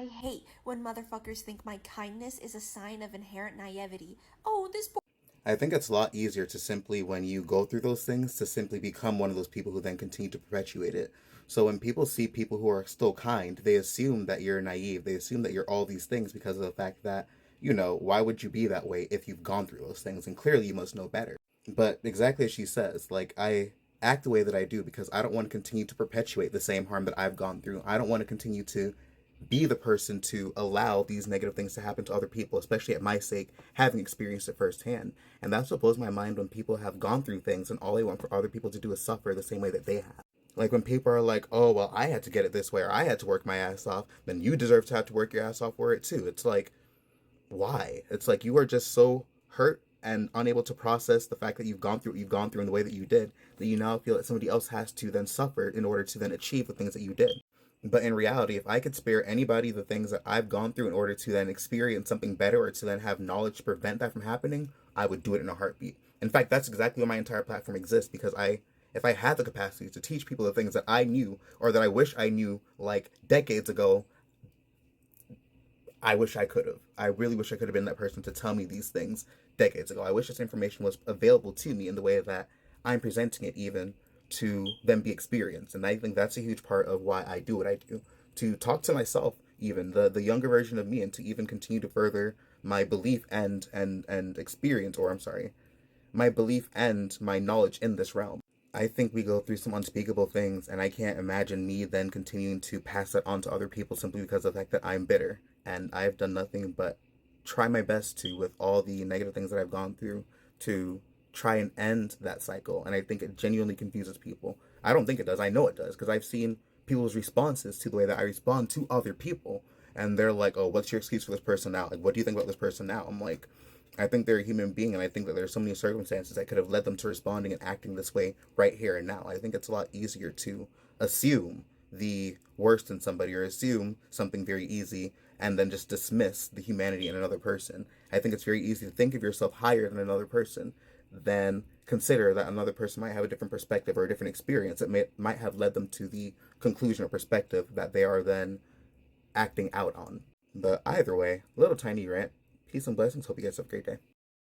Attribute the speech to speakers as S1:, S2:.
S1: I hate when motherfuckers think my kindness is a sign of inherent naivety. Oh, this poor.
S2: I think it's a lot easier to simply, when you go through those things, to simply become one of those people who then continue to perpetuate it. So when people see people who are still kind, they assume that you're naive. They assume that you're all these things because of the fact that, why would you be that way if you've gone through those things? And clearly you must know better. But exactly as she says, like, I act the way that I do because I don't want to continue to perpetuate the same harm that I've gone through. I don't want to continue to be the person to allow these negative things to happen to other people, especially at my sake, having experienced it firsthand. And that's what blows my mind when people have gone through things and all they want for other people to do is suffer the same way that they have. Like when people are like, oh, well, I had to get it this way or I had to work my ass off, then you deserve to have to work your ass off for it too. It's like, why? It's like you are just so hurt and unable to process the fact that you've gone through what you've gone through in the way that you did, that you now feel that somebody else has to then suffer in order to then achieve the things that you did. But in reality, if I could spare anybody the things that I've gone through in order to then experience something better or to then have knowledge to prevent that from happening, I would do it in a heartbeat. In fact, that's exactly why my entire platform exists, because if I had the capacity to teach people the things that I knew or that I wish I knew like decades ago, I wish I could have. I really wish I could have been that person to tell me these things decades ago. I wish this information was available to me in the way that I'm presenting it, even to them be experienced. And I think that's a huge part of why I do what I do. To talk to myself, even the younger version of me, and to even continue to further my belief and experience, or I'm sorry, my belief and my knowledge in this realm. I think we go through some unspeakable things, and I can't imagine me then continuing to pass that on to other people simply because of the fact that I'm bitter. And I've done nothing but try my best to, with all the negative things that I've gone through, to try and end that cycle. And I think it genuinely confuses people. I don't think it does. I know it does, because I've seen people's responses to the way that I respond to other people. And they're like, oh, what's your excuse for this person now? Like, what do you think about this person now? I'm like, I think they're a human being, and I think that there's so many circumstances that could have led them to responding and acting this way right here and now. I think it's a lot easier to assume the worst in somebody or assume something very easy and then just dismiss the humanity in another person. I think it's very easy to think of yourself higher than another person, than consider that another person might have a different perspective or a different experience that might have led them to the conclusion or perspective that they are then acting out on. But either way, little tiny rant. Peace and blessings. Hope you guys have a great day.